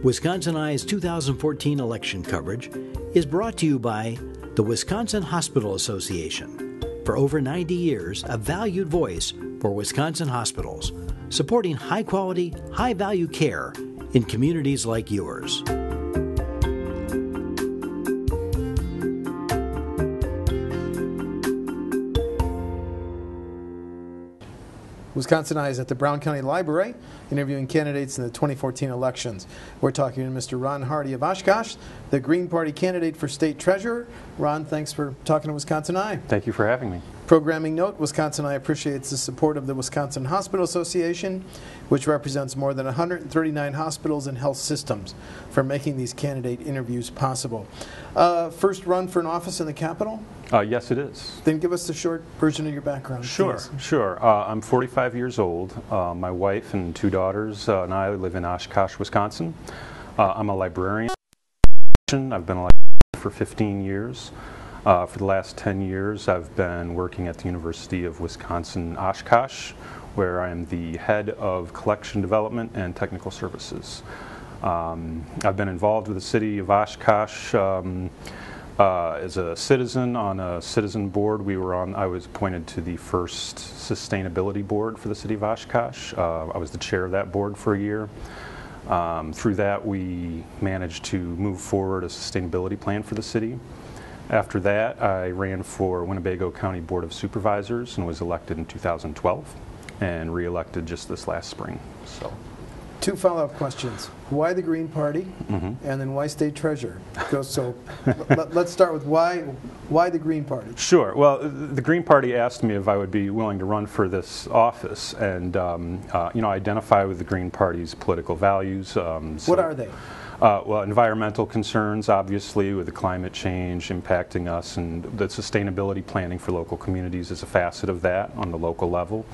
Wisconsin Eye's 2014 election coverage is brought to you by the Wisconsin Hospital Association. For over 90 years, a valued voice for Wisconsin hospitals, supporting high-quality, high-value care in communities like yours. Wisconsin Eye is at the Brown County Library, interviewing candidates in the 2014 elections. We're talking to Mr. Ron Hardy of Oshkosh, the Green Party candidate for state treasurer. Ron, thanks for talking to Wisconsin Eye. Thank you for having me. Programming note, Wisconsin Eye appreciates the support of the Wisconsin Hospital Association, which represents more than 139 hospitals and health systems, for making these candidate interviews possible. First run for an office in the Capitol? Yes, it is. Then give us the short version of your background. Sure, please. sure. I'm 45 years old. My wife and two daughters and I live in Oshkosh, Wisconsin. I'm a librarian. I've been a librarian for 15 years. For the last 10 years, I've been working at the University of Wisconsin-Oshkosh, where I am the head of collection development and technical services. I've been involved with the city of Oshkosh as a citizen on a citizen board. I was appointed to the first sustainability board for the city of Oshkosh. I was the chair of that board for a year. Through that, we managed to move forward a sustainability plan for the city. After that, I ran for Winnebago County Board of Supervisors and was elected in 2012 and re-elected just this last spring. So, two follow-up questions. Why the Green Party, and then why state treasurer? Let's start with why the Green Party? Sure. Well, the Green Party asked me if I would be willing to run for this office, and I identify with the Green Party's political values. What are they? Well, environmental concerns, obviously, with the climate change impacting us, and the sustainability planning for local communities is a facet of that on the local level.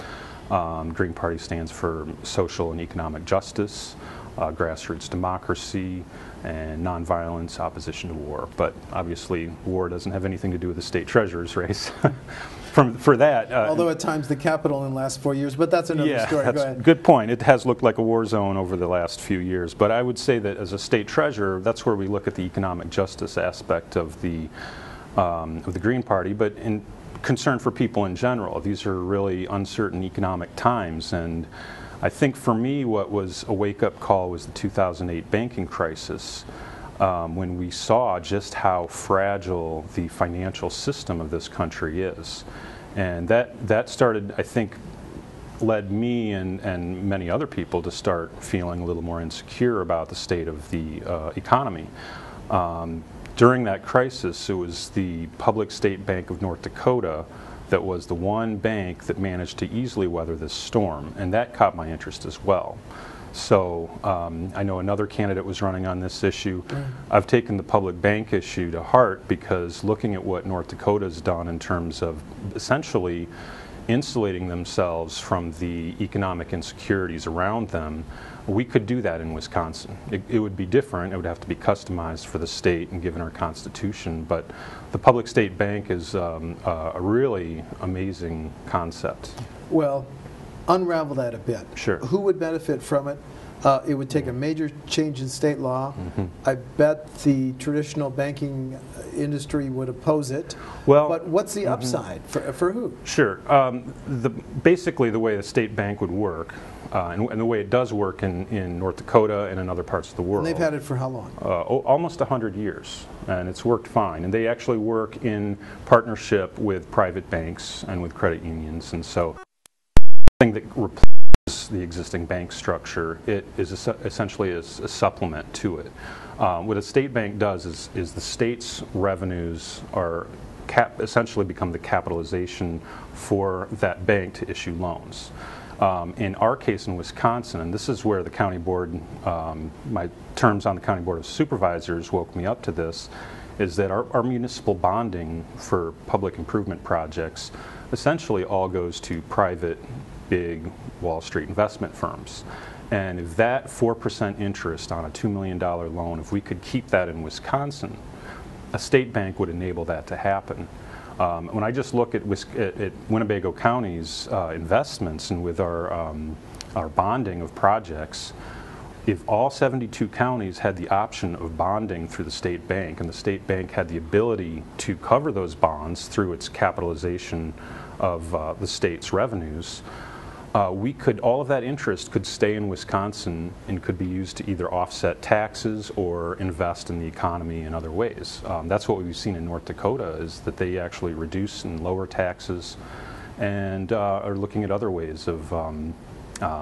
Green Party stands for social and economic justice, grassroots democracy, and nonviolence, opposition to war. But obviously, war doesn't have anything to do with the state treasurer's race. For that, although at times the Capitol in the last 4 years, but that's another story. That's Go ahead. Good point. It has looked like a war zone over the last few years. But I would say that as a state treasurer, that's where we look at the economic justice aspect of the Green Party, but in concern for people in general. These are really uncertain economic times, and I think for me what was a wake-up call was the 2008 banking crisis, when we saw just how fragile the financial system of this country is. And that started, I think, led me and many other people to start feeling a little more insecure about the state of the economy. During that crisis, it was the Public State Bank of North Dakota that was the one bank that managed to easily weather this storm, and that caught my interest as well. So I know another candidate was running on this issue. I've taken the public bank issue to heart because looking at what North Dakota's done in terms of essentially insulating themselves from the economic insecurities around them, we could do that in Wisconsin. It would be different. It would have to be customized for the state and given our Constitution. But the Public State Bank is a really amazing concept. Well, unravel that a bit. Sure. Who would benefit from it? It would take a major change in state law. I bet the traditional banking industry would oppose it. Well, but what's the upside for who? Sure. Basically, the way the state bank would work, and the way it does work in North Dakota and in other parts of the world. And they've had it for how long? Almost 100 years, and it's worked fine. And they actually work in partnership with private banks and with credit unions, and so thing that replaces the existing bank structure, it is essentially a supplement to it. What a state bank does is the state's revenues are essentially become the capitalization for that bank to issue loans. In our case in Wisconsin, and this is where the county board, my terms on the county board of supervisors woke me up to this, is that our municipal bonding for public improvement projects essentially all goes to private big Wall Street investment firms. And if that 4% interest on a $2 million loan, if we could keep that in Wisconsin, a state bank would enable that to happen. When I just look at Winnebago County's investments and with our bonding of projects, if all 72 counties had the option of bonding through the state bank, and the state bank had the ability to cover those bonds through its capitalization of the state's revenues, all of that interest could stay in Wisconsin and could be used to either offset taxes or invest in the economy in other ways. That's what we've seen in North Dakota, is that they actually reduce and lower taxes and are looking at other ways of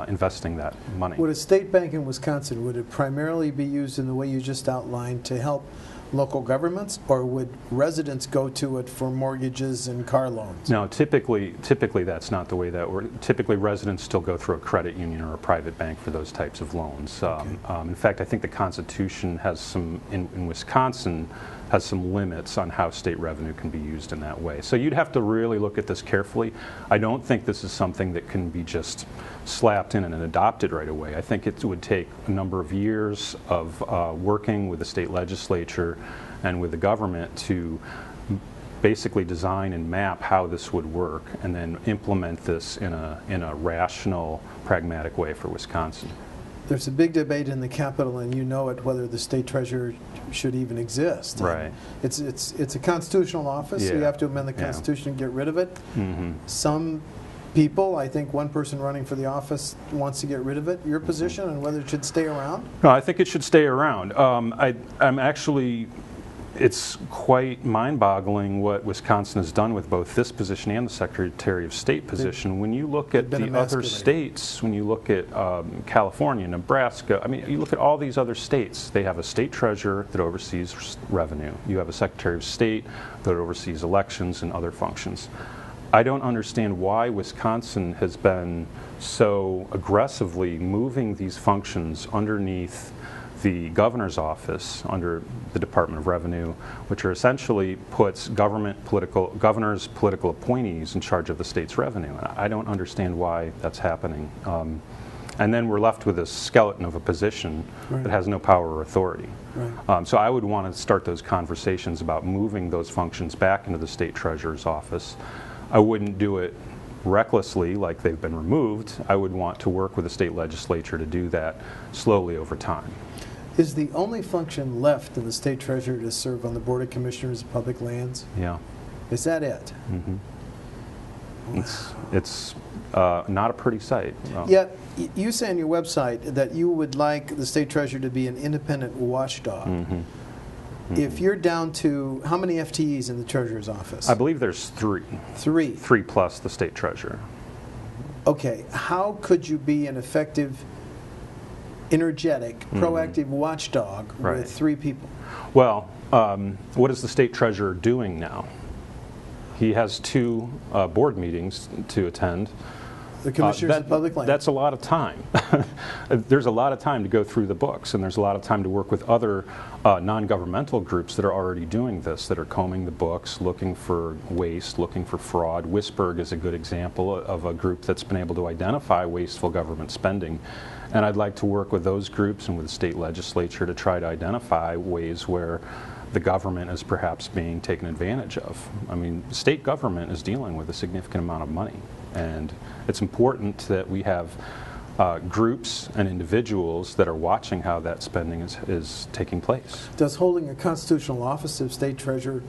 investing that money. Would a state bank in Wisconsin, would it primarily be used in the way you just outlined to help local governments, or would residents go to it for mortgages and car loans? No, typically that's not the way that works. Typically residents still go through a credit union or a private bank for those types of loans. Okay. In fact, I think the Constitution has some, in Wisconsin, has some limits on how state revenue can be used in that way. So you'd have to really look at this carefully. I don't think this is something that can be just slapped in and adopted right away. I think it would take a number of years of working with the state legislature and with the government to basically design and map how this would work, and then implement this in a rational, pragmatic way for Wisconsin. There's a big debate in the Capitol, and you know it, whether the state treasurer should even exist. Right. It's a constitutional office, so you Yeah. have to amend the Constitution and get rid of it. Mm-hmm. Some people, I think one person running for the office wants to get rid of it. Your position on whether it should stay around? No, I think it should stay around. I'm actually, it's quite mind-boggling what Wisconsin has done with both this position and the Secretary of State position. When you look at been the other emasculated. states, when you look at California, Nebraska, I mean, you look at all these other states, they have a state treasurer that oversees revenue. You have a Secretary of State that oversees elections and other functions. I don't understand why Wisconsin has been so aggressively moving these functions underneath the governor's office, under the Department of Revenue, which are essentially puts governor's political appointees in charge of the state's revenue. I don't understand why that's happening. And then we're left with a skeleton of a position that has no power or authority. Right. So I would want to start those conversations about moving those functions back into the state treasurer's office. I wouldn't do it recklessly like they've been removed. I would want to work with the state legislature to do that slowly over time. Is the only function left in the state treasurer to serve on the Board of Commissioners of Public Lands? Yeah. Is that it? Mm-hmm. It's not a pretty sight. Yet, you say on your website that you would like the state treasurer to be an independent watchdog. Mm-hmm. Mm-hmm. If you're down to, how many FTEs in the treasurer's office? I believe there's three. Three plus the state treasurer. Okay, how could you be an effective, energetic, proactive watchdog Right. with three people? Well, what is the state treasurer doing now? He has two board meetings to attend. The Commissioners of Public Lands. That's a lot of time. There's a lot of time to go through the books, and there's a lot of time to work with other non-governmental groups that are already doing this, that are combing the books, looking for waste, looking for fraud. WISPERG is a good example of a group that's been able to identify wasteful government spending. And I'd like to work with those groups and with the state legislature to try to identify ways where the government is perhaps being taken advantage of. I mean, state government is dealing with a significant amount of money, and it's important that we have groups and individuals that are watching how that spending is taking place. Does holding a constitutional office of state treasurer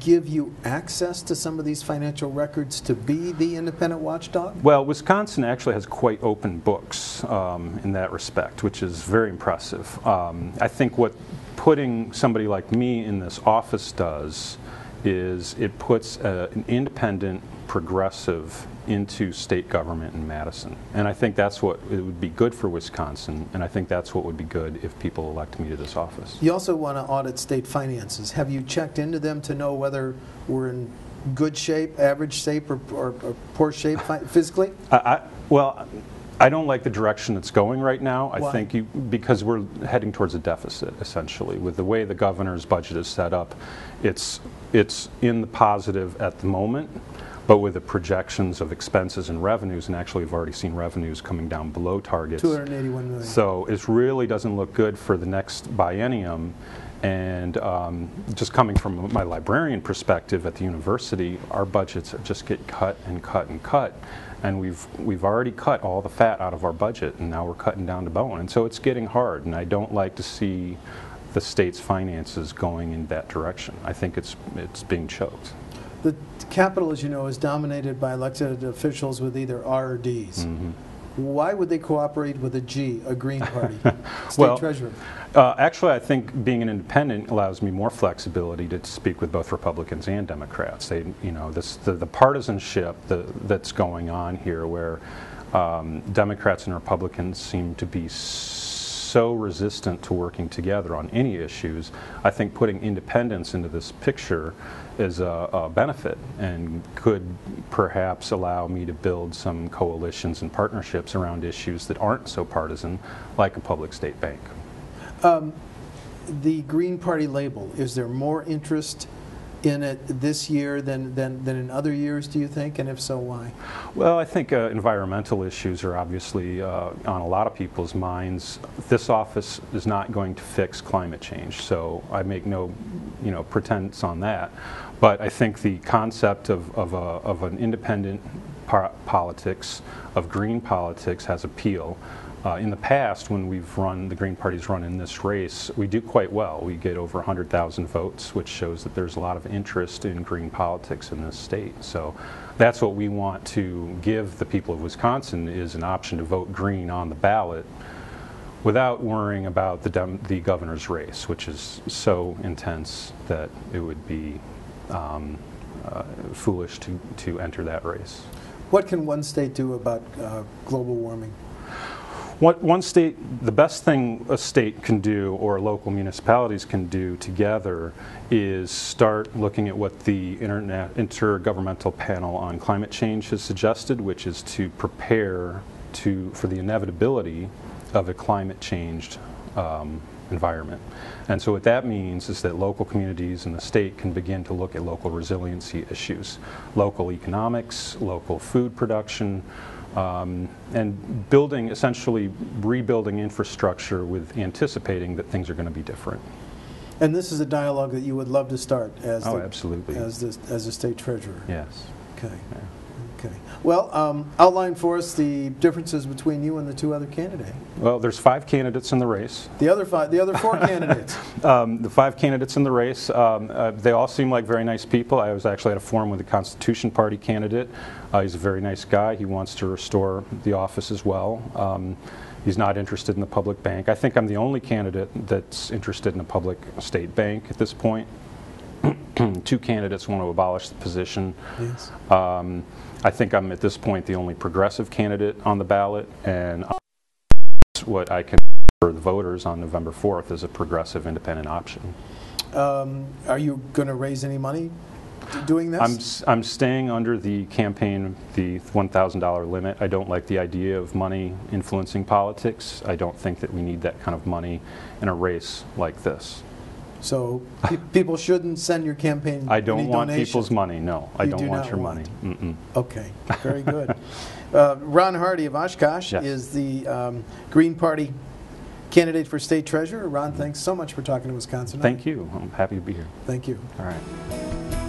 give you access to some of these financial records to be the independent watchdog? Well, Wisconsin actually has quite open books in that respect, which is very impressive. I think what putting somebody like me in this office does is it puts an independent progressive into state government in Madison. And I think that's what it would be good for Wisconsin, and I think that's what would be good if people elect me to this office. You also want to audit state finances. Have you checked into them to know whether we're in good shape, average shape, or poor shape physically? Well, I don't like the direction it's going right now. Why? I think because we're heading towards a deficit, essentially. With the way the governor's budget is set up, it's in the positive at the moment, but with the projections of expenses and revenues, and actually we've already seen revenues coming down below targets. $281 million. So it really doesn't look good for the next biennium. And just coming from my librarian perspective at the university, our budgets just get cut and cut and cut. and we've already cut all the fat out of our budget, and now we're cutting down to bone. And so it's getting hard, and I don't like to see the state's finances going in that direction. I think it's being choked. The Capitol, as you know, is dominated by elected officials with either R or Ds. Mm-hmm. Why would they cooperate with a G, a Green Party state treasurer? Actually, I think being an independent allows me more flexibility to speak with both Republicans and Democrats. They, the partisanship that's going on here, where Democrats and Republicans seem to be so resistant to working together on any issues. I think putting independents into this picture is a benefit and could perhaps allow me to build some coalitions and partnerships around issues that aren't so partisan, like a public state bank. The Green Party label, is there more interest in it this year than in other years, do you think? And if so, why? Well, I think environmental issues are obviously on a lot of people's minds. This office is not going to fix climate change, so I make no pretense on that. But I think the concept of an independent politics, of green politics, has appeal. In the past, when the Green Party's run in this race, we do quite well. We get over 100,000 votes, which shows that there's a lot of interest in green politics in this state. So that's what we want to give the people of Wisconsin, is an option to vote green on the ballot without worrying about the governor's race, which is so intense that it would be foolish to enter that race. What can one state do about global warming? The best thing a state can do, or local municipalities can do together, is start looking at what the Intergovernmental Panel on Climate Change has suggested, which is to prepare for the inevitability of a climate-changed environment. And so what that means is that local communities and the state can begin to look at local resiliency issues, local economics, local food production, and essentially rebuilding infrastructure with anticipating that things are going to be different. And this is a dialogue that you would love to start as absolutely. as a state treasurer. Yes. Okay. Yeah. Okay. Well, outline for us the differences between you and the two other candidates. Well, there's 5 candidates in the race. The other 4 candidates. The 5 candidates in the race, they all seem like very nice people. I was actually at a forum with the Constitution Party candidate. He's a very nice guy. He wants to restore the office as well. He's not interested in the public bank. I think I'm the only candidate that's interested in a public state bank at this point. 2 candidates want to abolish the position. Yes. I think I'm at this point the only progressive candidate on the ballot, and what I can for the voters on November 4th is a progressive independent option. Are you going to raise any money doing this? I'm staying under the campaign, the $1,000 limit. I don't like the idea of money influencing politics. I don't think that we need that kind of money in a race like this. So people shouldn't send your campaign I don't any want donation. People's money, no. I don't want your want. money. Mm-mm. Okay, very good. Ron Hardy of Oshkosh is the Green Party candidate for state treasurer. Ron, thanks so much for talking to Wisconsin. Thank you. I'm happy to be here. Thank you. All right.